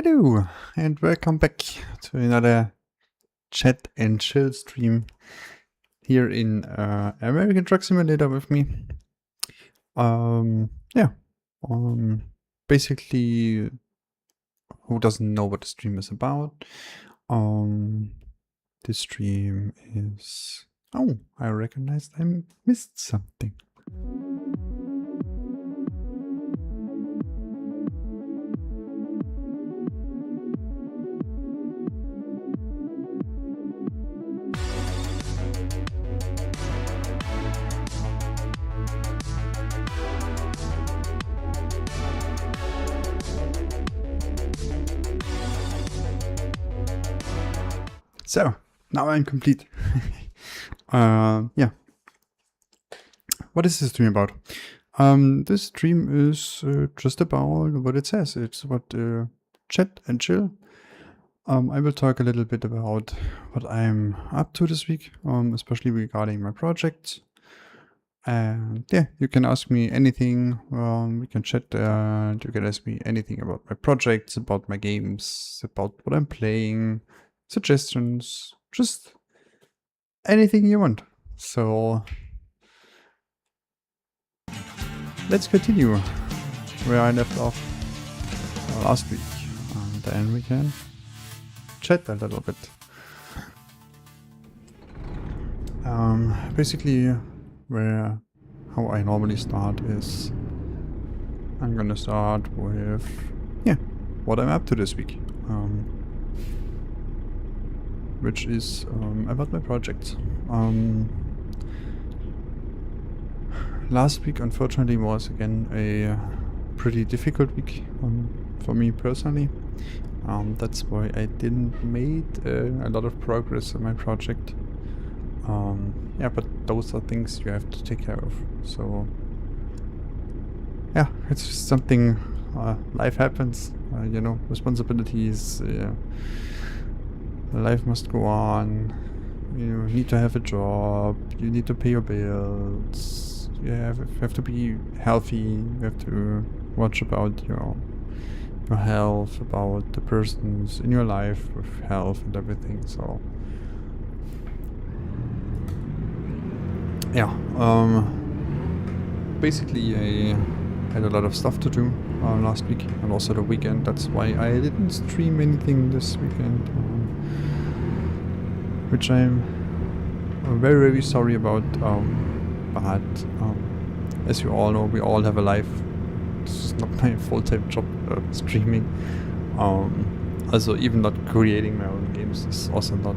Hello and welcome back to another chat and chill stream here in American Truck Simulator with me. Basically, who doesn't know what the stream is about? This stream is... Oh, I recognized I missed something. So, now I'm complete. Yeah. What is this stream about? This stream is just about what it says. It's about chat and chill. I will talk a little bit about what I'm up to this week, especially regarding my projects. And yeah, you can ask me anything. We can chat and you can ask me anything about my projects, about my games, about what I'm playing, suggestions, just anything you want. So let's continue where I left off last week, and then we can chat a little bit. Basically, how I normally start is I'm gonna start with what I'm up to this week, which is about my projects. Last week, unfortunately, was again a pretty difficult week for me personally. That's why I didn't make a lot of progress on my project. Yeah, but those are things you have to take care of. So yeah, it's just something. Life happens. You know, responsibilities. Life must go on. You need to have a job. You need to pay your bills. You have to be healthy. You have to watch about your health, about the persons in your life with health and everything. So yeah, basically I had a lot of stuff to do last week and also the weekend. That's why I didn't stream anything this weekend, which I'm very, very sorry about. But as you all know, we all have a life. This is not my full-time job, streaming. Also, even not creating my own games is also not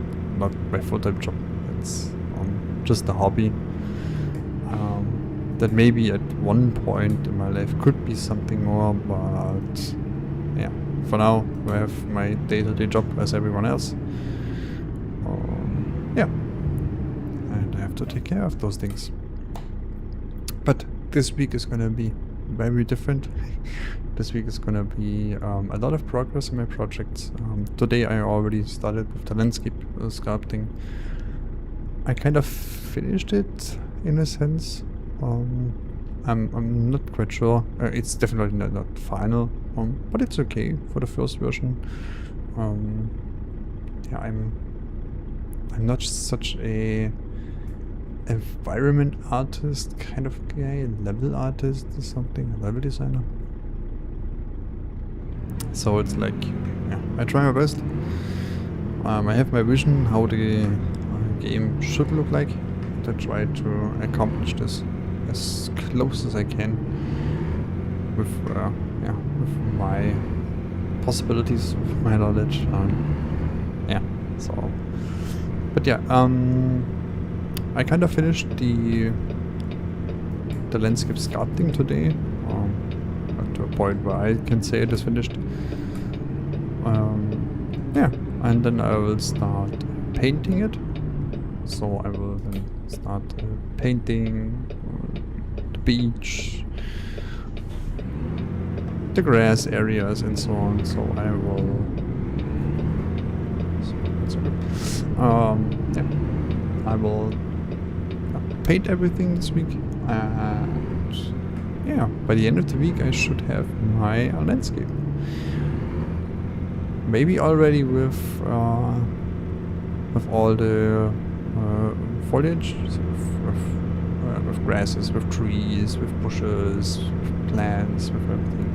my full-time job. It's just a hobby. That maybe at one point in my life could be something more, but yeah, for now I have my day-to-day job as everyone else. Yeah, and I have to take care of those things. But this week is gonna be very different. This week is gonna be a lot of progress in my projects. Today I already started with the landscape sculpting. I kind of finished it in a sense. I'm not quite sure. It's definitely not final, but it's okay for the first version. Yeah, I'm not such a environment artist kind of guy, level artist or something, a level designer. So it's like, yeah, I try my best. I have my vision how the game should look like. I try to accomplish this as close as I can with with my possibilities, with my knowledge. Yeah, so. But yeah, I kind of finished the landscape sculpting today, to a point where I can say it is finished. Yeah, and then I will start painting it. So I will then start painting the beach, the grass areas, and so on. So I will. Yeah, I will paint everything this week, and yeah, by the end of the week I should have my landscape. maybe already with all the foliage, so with grasses, with trees, with bushes, with plants, with everything.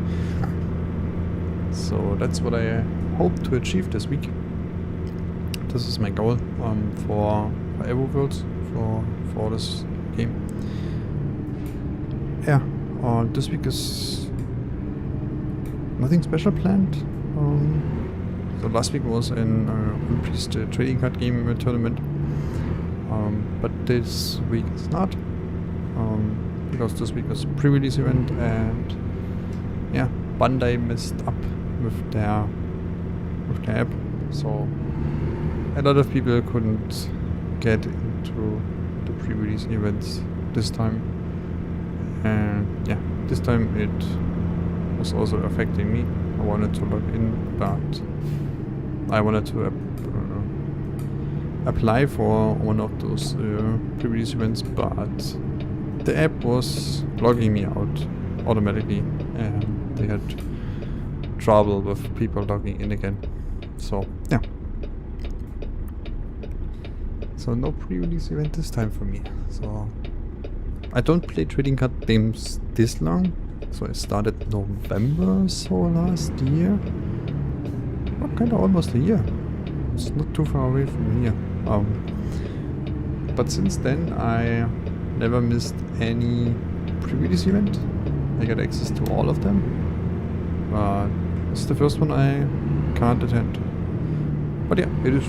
So that's what I hope to achieve this week. This is my goal for Everworld, for this game. Yeah, this week is nothing special planned. So last week was an Olympics trading card game tournament, but this week is not, because this week is a pre-release event, and yeah, Bandai messed up with their app, so a lot of people couldn't get into the pre-release events this time, and yeah, this time it was also affecting me. I wanted to log in, but I wanted to apply for one of those pre-release events, but the app was logging me out automatically, and they had trouble with people logging in again. So yeah. So no pre-release event this time for me. So I don't play trading card games this long. So I started November, so last year. Oh, kinda almost a year. It's not too far away from here. But since then I never missed any pre-release event. I got access to all of them. But it's the first one I can't attend. But yeah, it is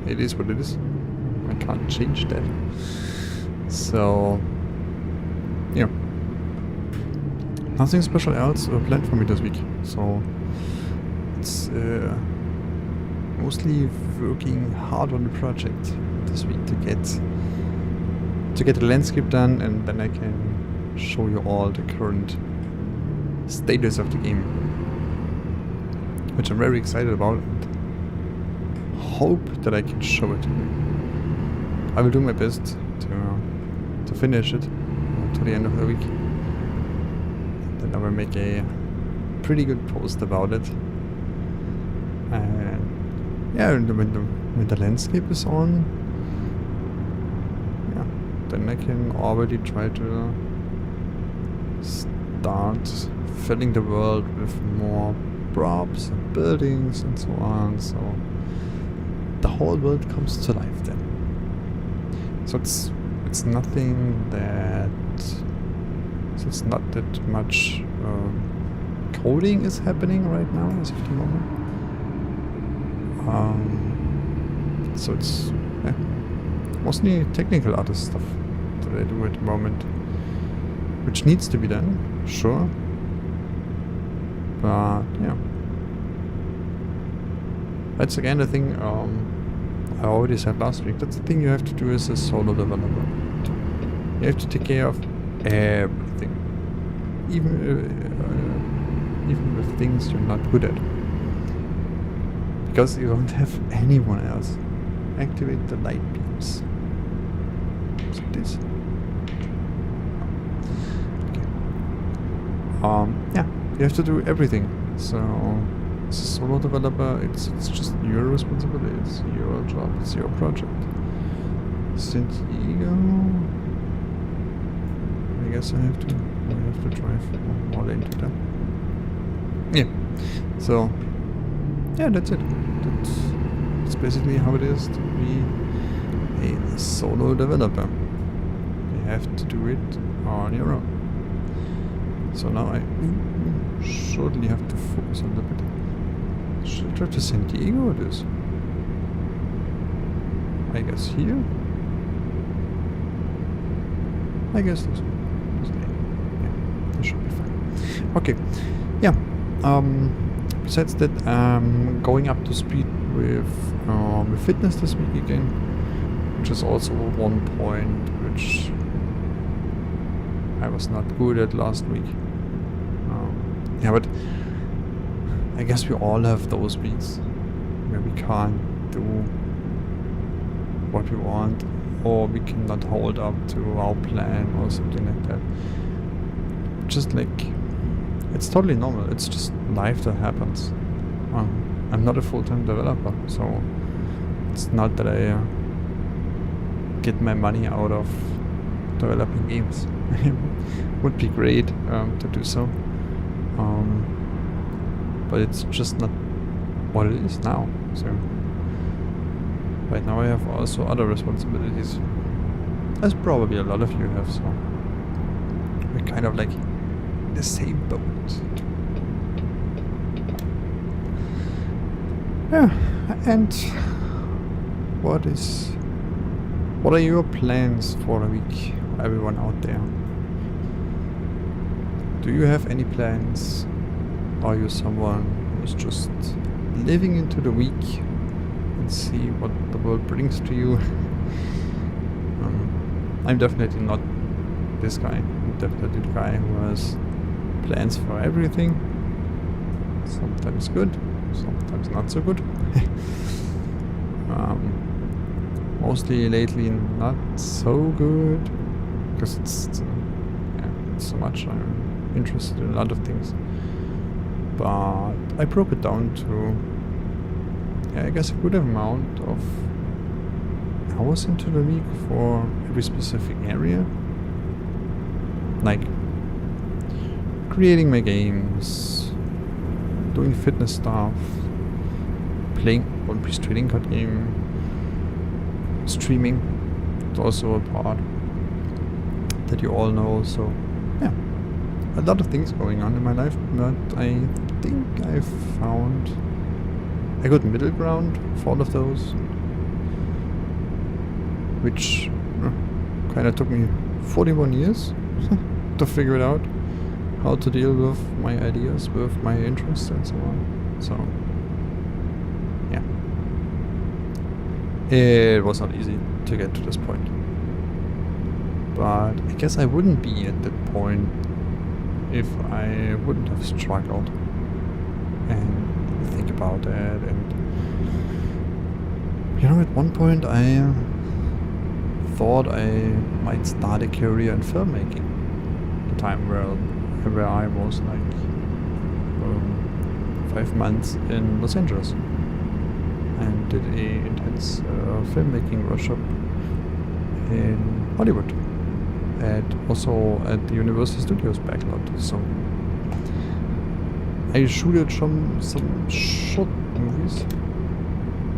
it is what it is. I can't change that. So yeah. Nothing special else planned for me this week, so it's mostly working hard on the project this week to get the landscape done, and then I can show you all the current status of the game, which I'm very excited about and hope that I can show it to you. I will do my best to finish it to the end of the week. Then I will make a pretty good post about it. And yeah, when the landscape is on, yeah, then I can already try to start filling the world with more props and buildings and so on. So the whole world comes to life then. So it's nothing that. So it's not that much coding is happening right now as of the moment. So it's mostly technical artist stuff that I do at the moment, which needs to be done, sure. But yeah, that's again the thing I already said last week. That's the thing you have to do as a solo developer. You have to take care of everything, even with things you're not good at, because you don't have anyone else. Activate the light beams. So this. Okay. Yeah, you have to do everything. So as a solo developer, it's just your responsibility. It's your job. It's your project. San Diego. I guess I have to drive all into that. Yeah. So yeah, that's it. That's basically how it is to be a solo developer. You have to do it on your own. So now I surely have to focus a little bit. Should I drive to San Diego or this? I guess here? I guess this one. Yeah, this should be fine. Okay, yeah. Besides that, I'm going up to speed with fitness this week again, which is also one point which I was not good at last week. Yeah, but I guess we all have those weeks where we can't do what we want, or we cannot hold up to our plan or something like that. Just like, it's totally normal. It's just life that happens. I'm not a full-time developer, so it's not that I get my money out of developing games. It would be great to do so, but it's just not what it is now. So right now I have also other responsibilities, as probably a lot of you have, so we're kind of like in the same boat. Yeah, and what are your plans for the week, everyone out there? Do you have any plans? Are you someone who's just living into the week and see what the world brings to you? I'm definitely not this guy. I'm definitely the guy who has plans for everything. Sometimes good, sometimes not so good. Mostly lately not so good, because it's so much. I'm interested in a lot of things, but I broke it down to, I guess, a good amount of hours into the week for every specific area, like creating my games, doing fitness stuff, playing One Piece trading card game, streaming. It's also a part that you all know. So yeah, a lot of things going on in my life, but I think I've found a good middle ground for all of those, which kind of took me 41 years to figure it out, how to deal with my ideas, with my interests and so on. So yeah, it was not easy to get to this point, but I guess I wouldn't be at that point if I wouldn't have struggled and think about that. And you know, at one point I thought I might start a career in filmmaking. The time where I was like 5 months in Los Angeles and did a intense filmmaking workshop in Hollywood, also at the Universal Studios backlot. So I shooted some short movies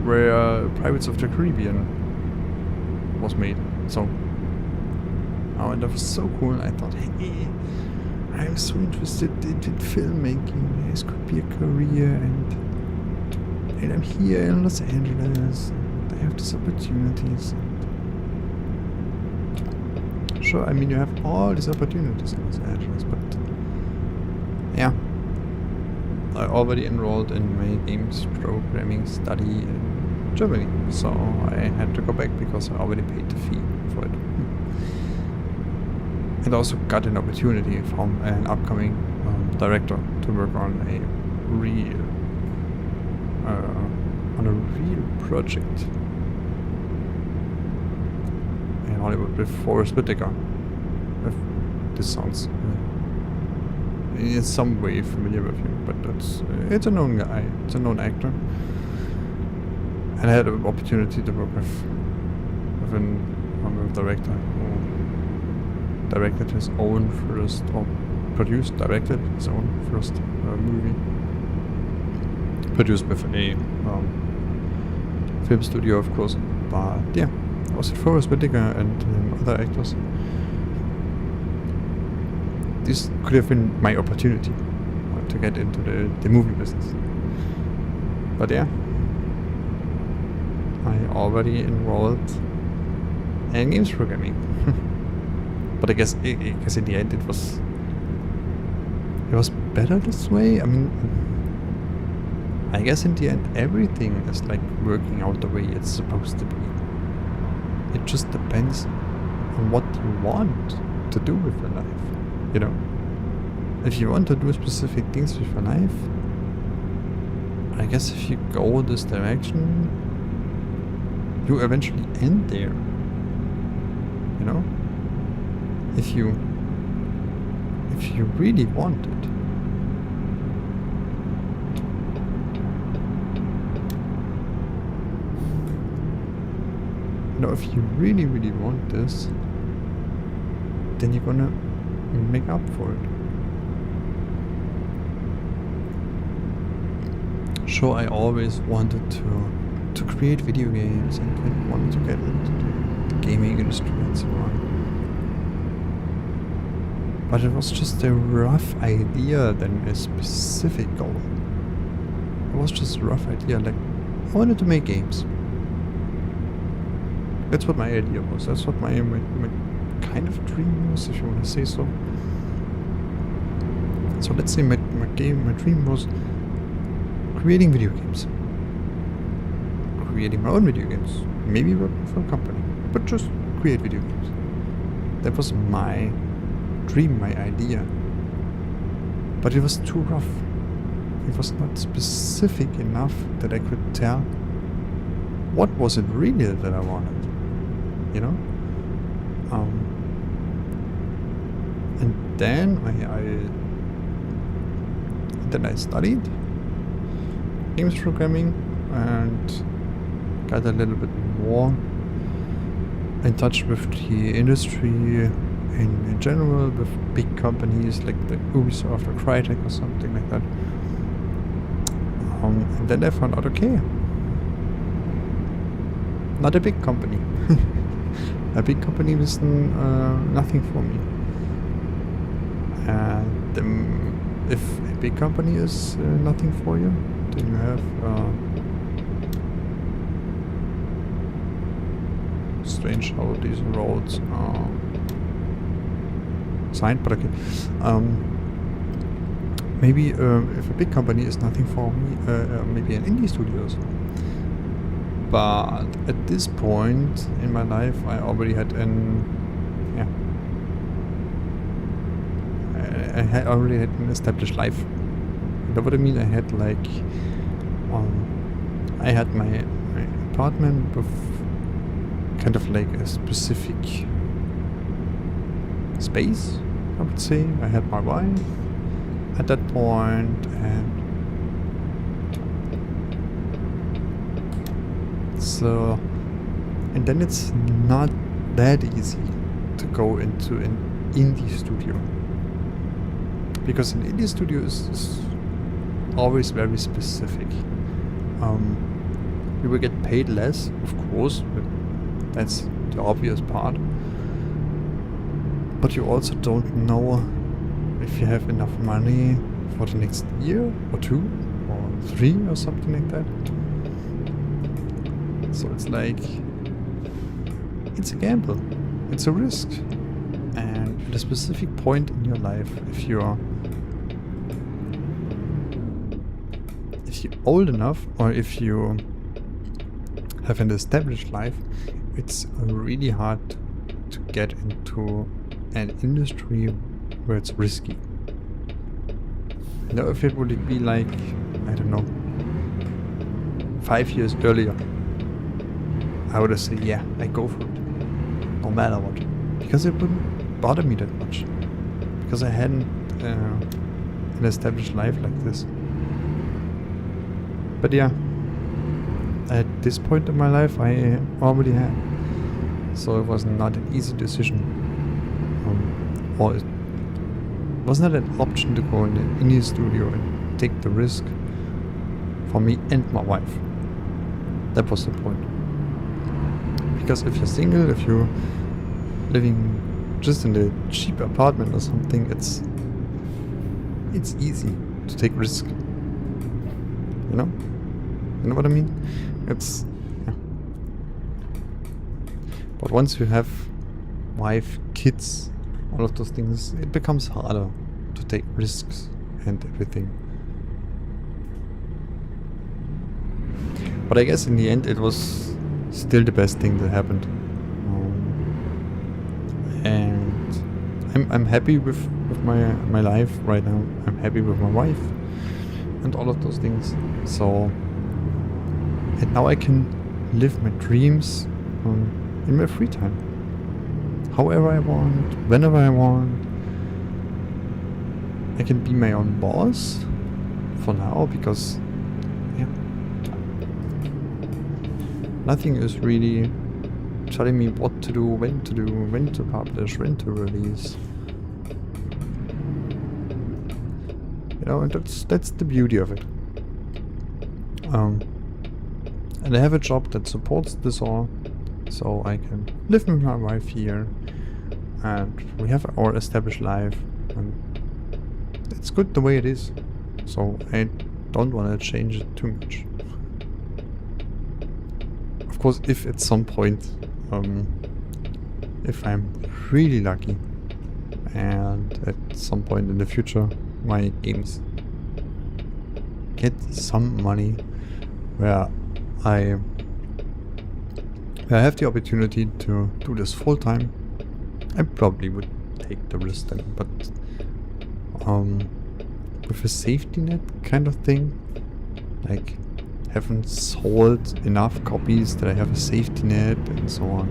where Pirates of the Caribbean was made. So and that was so cool. I thought, hey, I'm so interested in filmmaking. This could be a career, and I'm here in Los Angeles, and I have these opportunities. And sure, I mean, you have all these opportunities in Los Angeles, but yeah, I already enrolled in my games programming study in Germany, so I had to go back because I already paid the fee for it. And also got an opportunity from an upcoming director to work on a real project in Hollywood with Forrest Whitaker. If this sounds in some way familiar with you, but it's a known guy, it's a known actor, and I had an opportunity to work with a director who directed his own first, or directed his own first movie, produced with a film studio, of course. But yeah, I was at Forrest Whitaker and other actors. This could have been my opportunity to get into the movie business. But yeah, I already enrolled in games programming. But I guess in the end it was better this way. I mean, I guess in the end everything is like working out the way it's supposed to be. It just depends on what you want to do with your life. You know, if you want to do specific things with your life, I guess if you go this direction, you eventually end there. You know, if you really want it. Now, if you really, really want this, then you're gonna make up for it. Sure, I always wanted to create video games and wanted to get into the gaming industry and so on. But it was just a rough idea than a specific goal. It was just a rough idea, like I wanted to make games. That's what my idea was. That's what my kind of dream was, if you want to say so. So let's say my dream was creating video games. Creating my own video games. Maybe working for a company. But just create video games. That was my dream, my idea. But it was too rough. It was not specific enough that I could tell what was it really that I wanted. You know? And then I studied games programming and got a little bit more in touch with the industry in general, with big companies like the Ubisoft or Crytek or something like that. And then I found out, okay, not a big company. A big company was nothing for me. And if a big company is nothing for you, then you have strange how these roads are signed, but okay. Maybe if a big company is nothing for me, maybe an indie studios. But at this point in my life, I already had I already had an established life. You know what I mean? I had like, I had my apartment with kind of like a specific space, I would say. I had my wife at that point, and so, and then it's not that easy to go into an indie studio, because an indie studio is always very specific. You will get paid less, of course, but that's the obvious part. But you also don't know if you have enough money for the next year or 2 or 3 or something like that. So it's like, it's a gamble, it's a risk. And at a specific point in your life, if you're old enough, or if you have an established life, it's really hard to get into an industry where it's risky. Now, if it would be like, I don't know, 5 years earlier, I would have said, yeah, I go for it, no matter what, because it wouldn't bother me that much, because I hadn't an established life like this. But yeah, at this point in my life, I already had, so it was not an easy decision, or it was not an option to go in the indie studio and take the risk for me and my wife. That was the point. Because if you're single, if you're living just in a cheap apartment or something, it's easy to take risk. You know? You know what I mean? It's, yeah. But once you have wife, kids, all of those things, it becomes harder to take risks and everything. But I guess in the end it was still the best thing that happened. And I'm happy with my life right now. I'm happy with my wife and all of those things. So, and now I can live my dreams in my free time. However I want, whenever I want. I can be my own boss for now, because yeah, nothing is really telling me what to do, when to publish, when to release. You know, and that's the beauty of it. And I have a job that supports this all, so I can live with my wife here, and we have our established life, and it's good the way it is. So I don't want to change it too much. Of course, if at some point, if I'm really lucky, and at some point in the future my games get some money where I have the opportunity to do this full time, I probably would take the risk then. But with a safety net kind of thing, like haven't sold enough copies that I have a safety net and so on,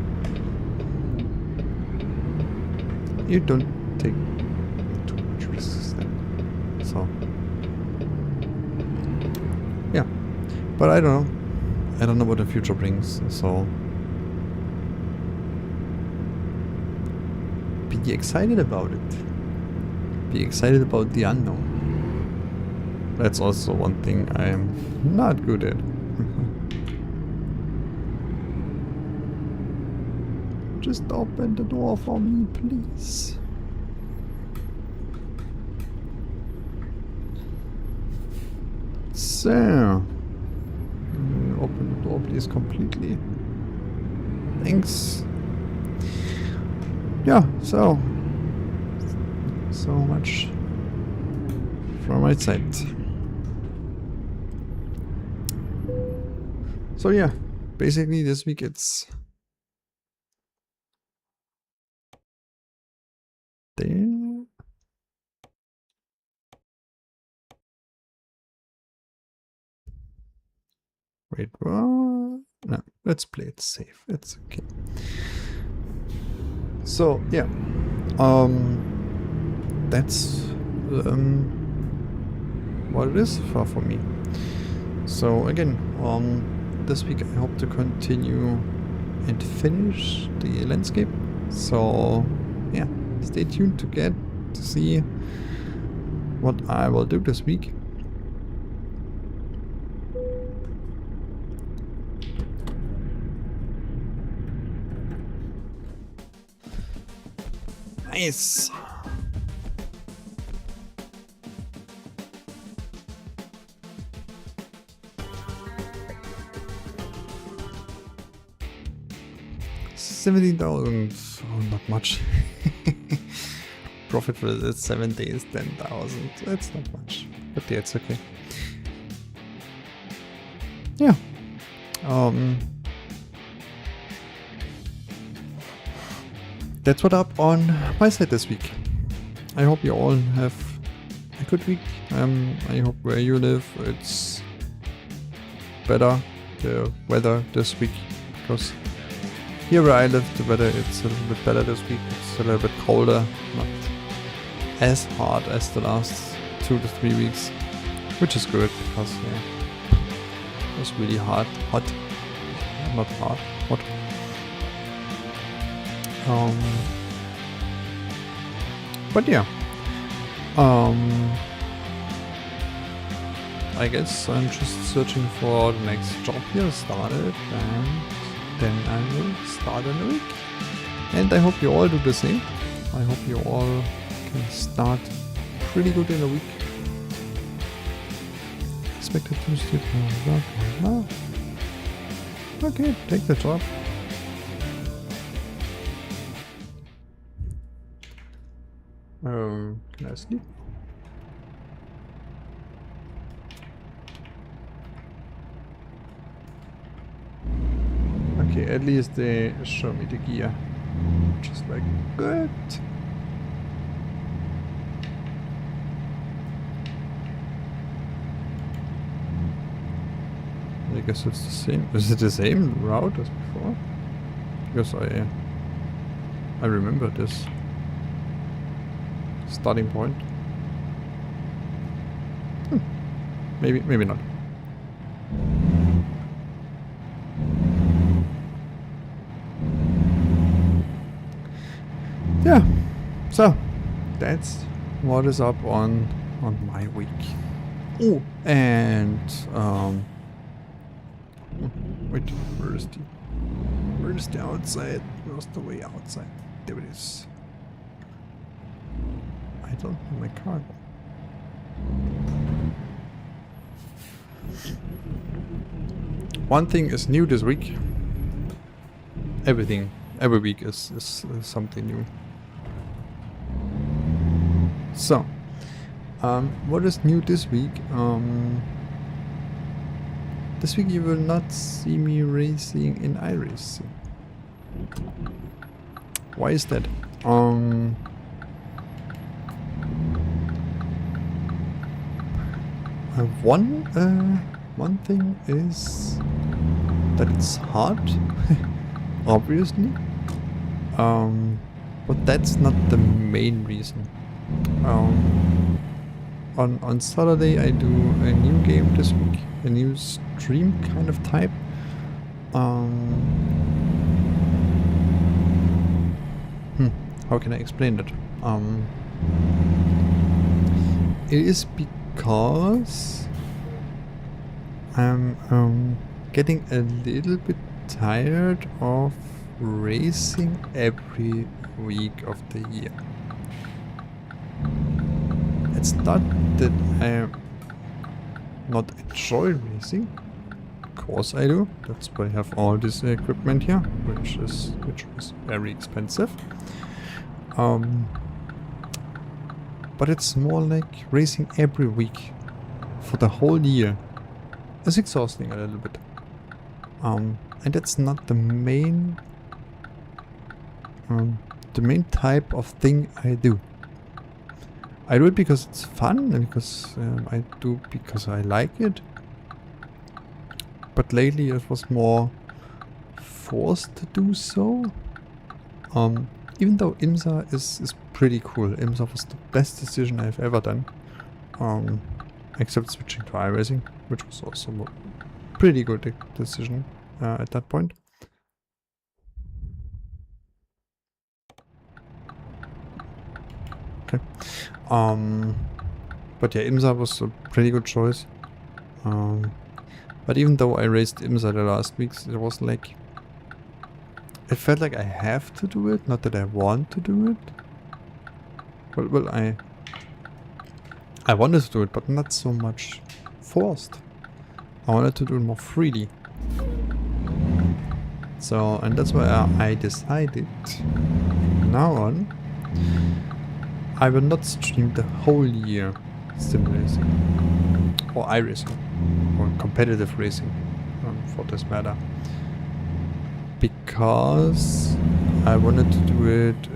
you don't take too much risks then. So yeah, but I don't know. I don't know what the future brings, so be excited about it. Be excited about the unknown. That's also one thing I am not good at. Just open the door for me, please. So, open the door, please, completely. Thanks. Yeah, so much from my side. So yeah, basically this week it's there. Wait, what? No, let's play it safe. It's okay. So yeah, that's what it is for me. So again, this week I hope to continue and finish the landscape. So yeah, stay tuned to see what I will do this week. Nice. $17,000. Oh, not much. Profit for the 7 days, 10,000. That's not much, but yeah, it's okay. Yeah. That's what up on my side this week. I hope you all have a good week. I hope where you live it's better, the weather this week, because here where I live the weather it's a little bit better this week. It's a little bit colder, not as hot as the last 2 to 3 weeks, which is good because yeah, it was really hot, not hot, hot. But yeah, I guess I'm just searching for the next job here started, and then I will start in a week. And I hope you all do the same. I hope you all can start pretty good in a week. Expected Tuesday. Okay, take the job. Can I sleep? Okay, at least they show me the gear. Just like, good. I guess it's the same. Is it the same route as before? Because I remember this starting point. Maybe not. Yeah, so that's what is up on my week. Oh, and wait, where's the outside? Where's the way outside? There it is. I don't have my cargo. One thing is new this week. Every week is something new. So, what is new this week? This week you will not see me racing in iRacing. Why is that? One thing is that it's hard, obviously. But that's not the main reason. On Saturday I do a new game this week, a new stream kind of type. How can I explain that? It is because I'm getting a little bit tired of racing every week of the year. It's not that I not enjoy racing. Of course I do. That's why I have all this equipment here, which was very expensive. But it's more like racing every week for the whole year. It's exhausting a little bit. And that's not the main type of thing I do. I do it because it's fun and because because I like it. But lately it was more forced to do so. Even though IMSA is pretty cool. IMSA was the best decision I've ever done. Except switching to iRacing, which was also a pretty good decision at that point. Okay. But yeah, IMSA was a pretty good choice. But even though I raced IMSA the last weeks, it was like... it felt like I have to do it, not that I want to do it. Well, I wanted to do it, but not so much forced. I wanted to do it more freely. So, and that's why I decided from now on I will not stream the whole year sim racing or iRacing or competitive racing for this matter, because I wanted to do it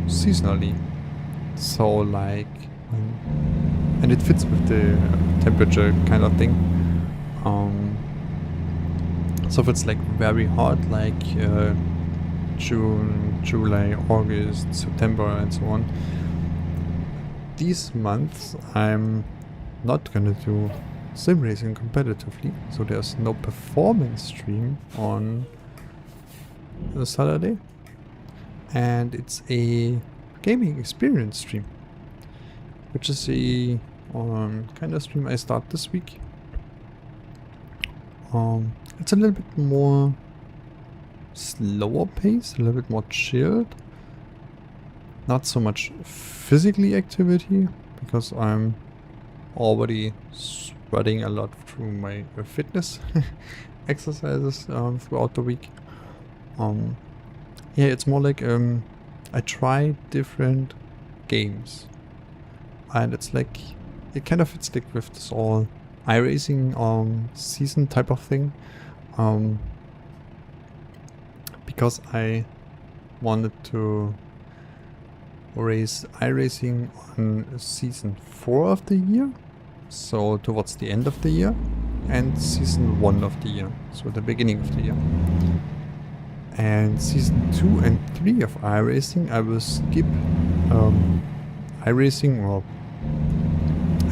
seasonally. So like, and it fits with the temperature kind of thing. So if it's like very hot, like June, July, August, September and so on, these months I'm not gonna do sim racing competitively, so there's no performance stream on a Saturday, and it's a gaming experience stream, which is a kind of stream I start this week. It's a little bit more slower pace, a little bit more chilled. Not so much physically activity, because I'm already sweating a lot through my fitness exercises throughout the week. Yeah, it's more like I try different games, and it's like it kind of fits like with this all iRacing season type of thing, because I wanted to race iRacing on season 4 of the year, so towards the end of the year, and season 1 of the year, so the beginning of the year. And season 2 and 3 of iRacing I will skip iRacing, or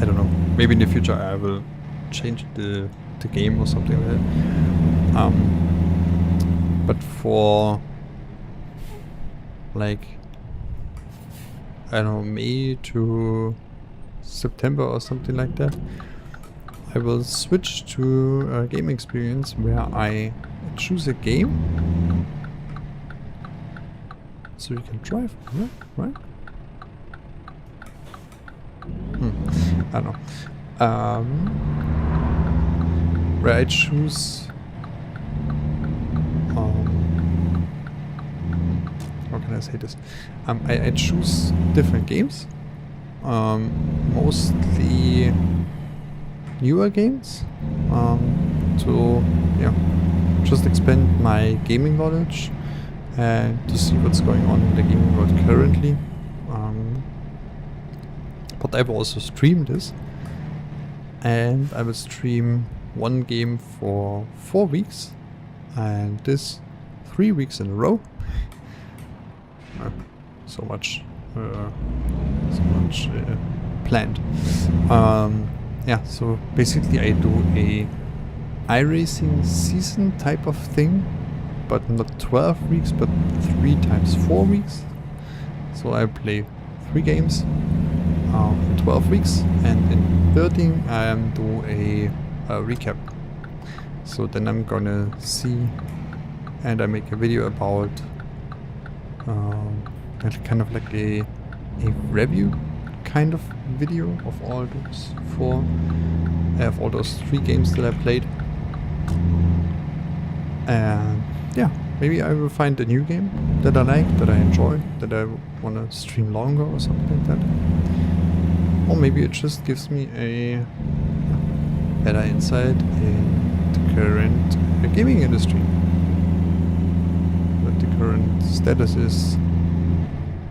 I don't know, maybe in the future I will change the game or something like that. But for like I don't know, May to September or something like that, I will switch to a game experience where I choose a game. So you can drive, right? I don't know. Where I choose how can I say this? I choose different games, mostly newer games, to just expand my gaming knowledge and to see what's going on in the gaming world currently. But I will also stream this, and I will stream one game for 4 weeks, and this 3 weeks in a row. So much planned. Yeah, so basically I do a iRacing season type of thing, but not 12 weeks, but 3 times 4 weeks. So I play 3 games in 12 weeks, and in 13 I do a recap. So then I'm gonna see, and I make a video about kind of like a review kind of video of all those 3 games that I played. And yeah, maybe I will find a new game that I like, that I enjoy, that I wanna stream longer or something like that. Or maybe it just gives me a better insight in the current gaming industry. What the current status is,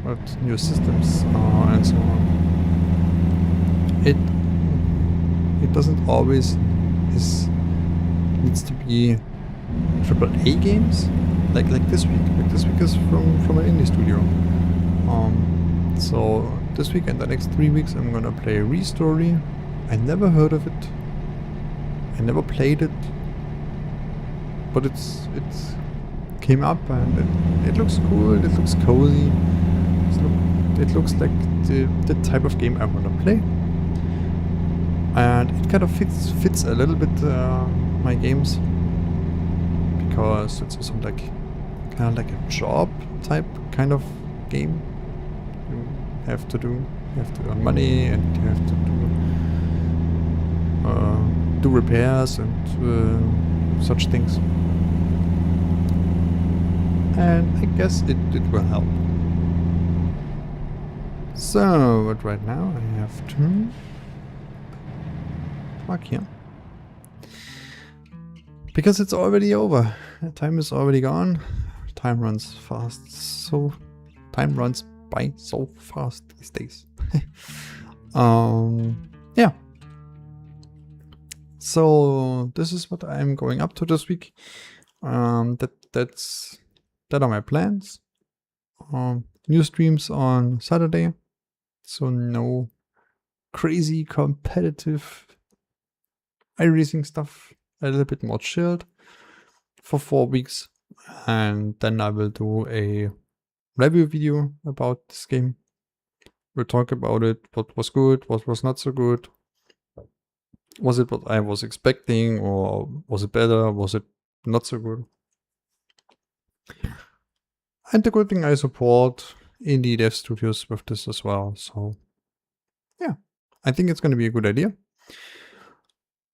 what new systems are, and so on. It doesn't always needs to be AAA games like this week. Like this week is from an indie studio. So this week and the next 3 weeks I'm gonna play Restory. I never heard of it. I never played it, but it came up and it looks cool. It looks cozy. It looks like the type of game I wanna play, and it kind of fits a little bit my games, because it's also like kind of like a job type kind of game. You have to earn money, and you have to do repairs and such things. And I guess it will help. So, but right now I have to park here, because it's already over. Time is already gone. Time runs fast. Time runs by so fast these days. Yeah. So this is what I'm going up to this week. That are my plans. New streams on Saturday. So no crazy competitive iRacing stuff. A little bit more chilled for 4 weeks, and then I will do a review video about this game. We'll talk about it, what was good, what was not so good. Was it what I was expecting, or was it better, was it not so good? And the good thing, I support indie dev studios with this as well, so yeah, I think it's gonna be a good idea.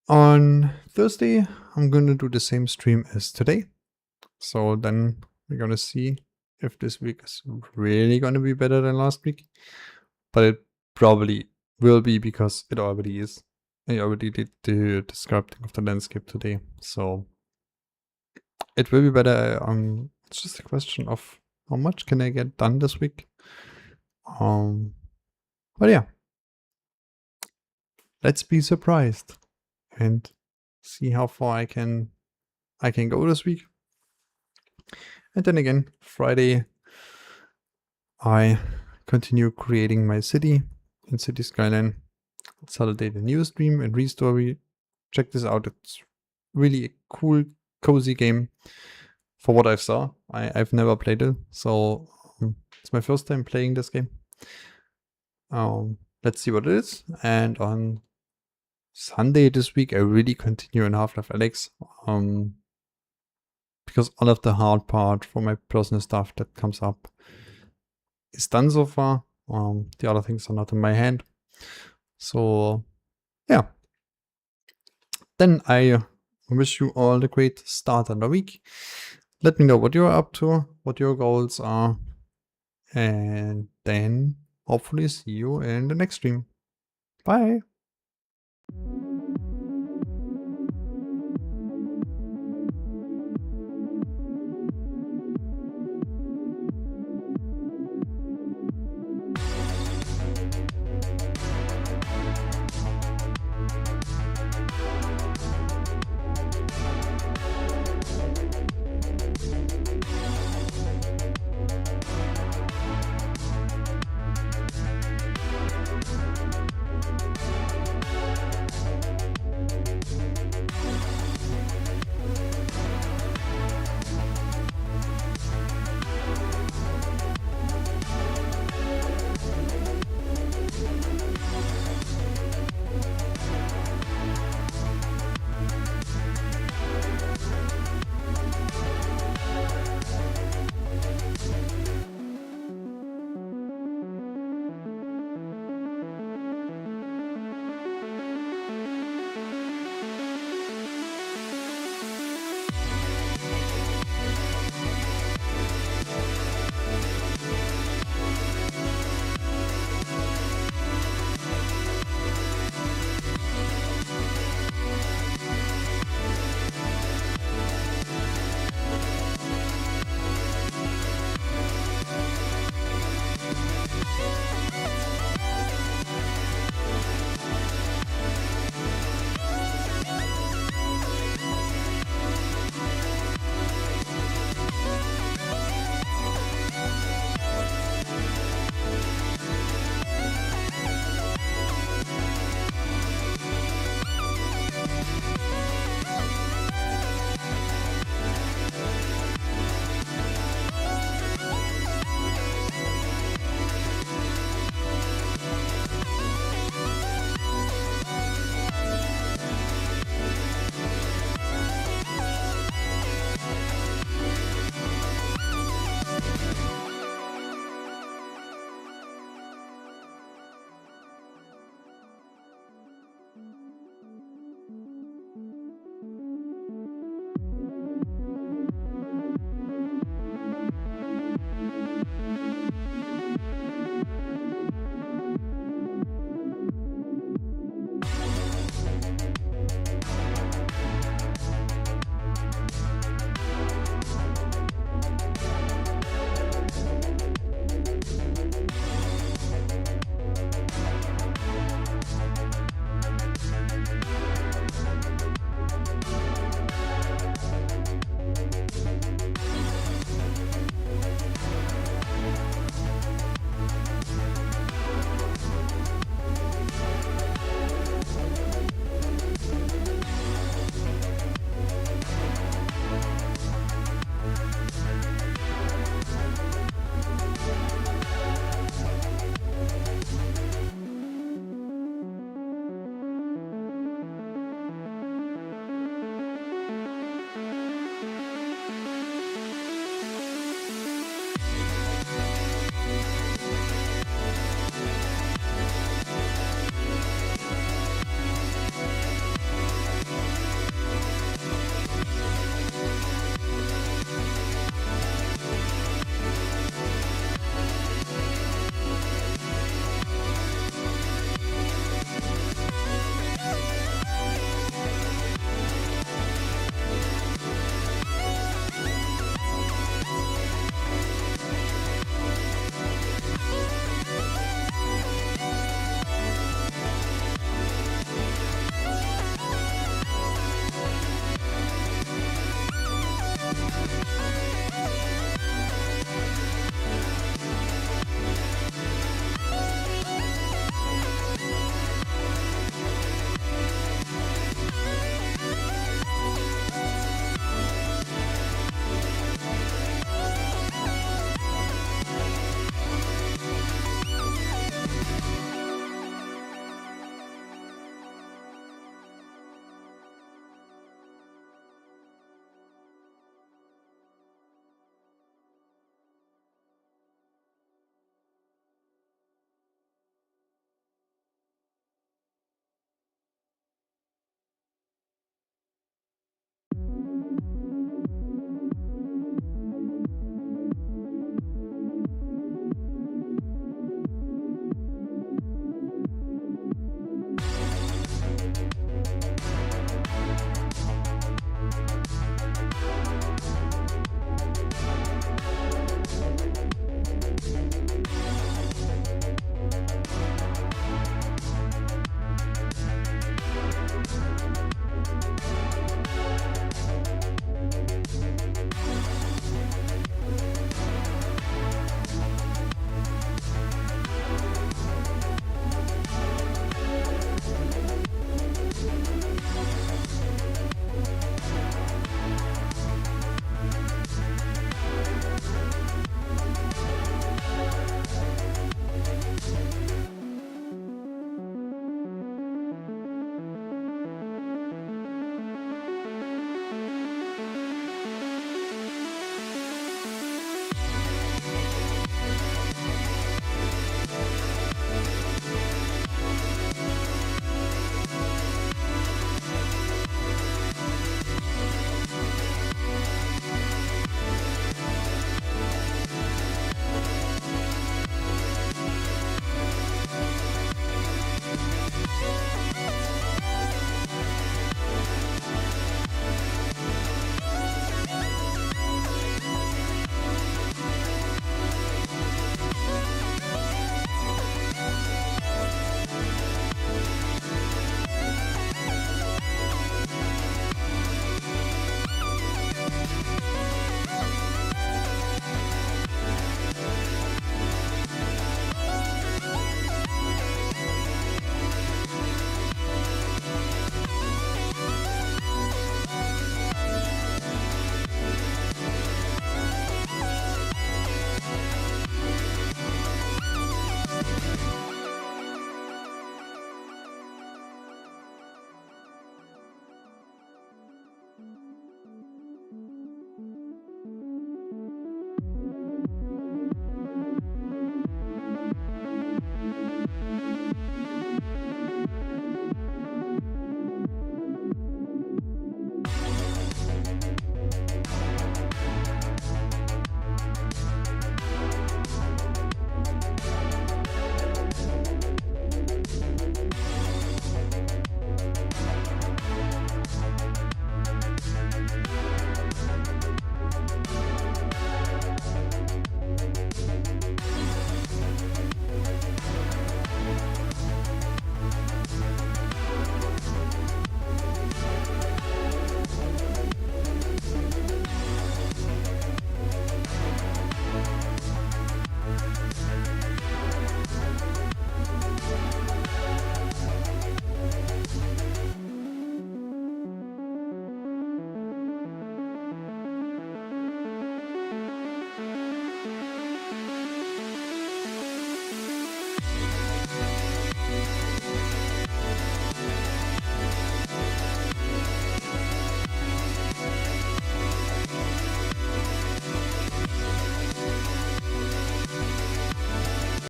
On Thursday, I'm gonna do the same stream as today. So then we're gonna see if this week is really gonna be better than last week. But it probably will be, because it already is. I already did the sculpting of the landscape today. So it will be better. It's just a question of how much can I get done this week. But yeah. Let's be surprised and see how far I can go this week. And then again, Friday, I continue creating my city in City Skyline. Saturday, the new stream and Restory. Check this out. It's really a cool, cozy game for what I've saw. I've never played it, so it's my first time playing this game. Let's see what it is. And on Sunday this week, I really continue in Half-Life Alyx. Because all of the hard part for my personal stuff that comes up is done so far. The other things are not in my hand. So, yeah. Then I wish you all a great start of the week. Let me know what you're up to, what your goals are. And then hopefully see you in the next stream. Bye.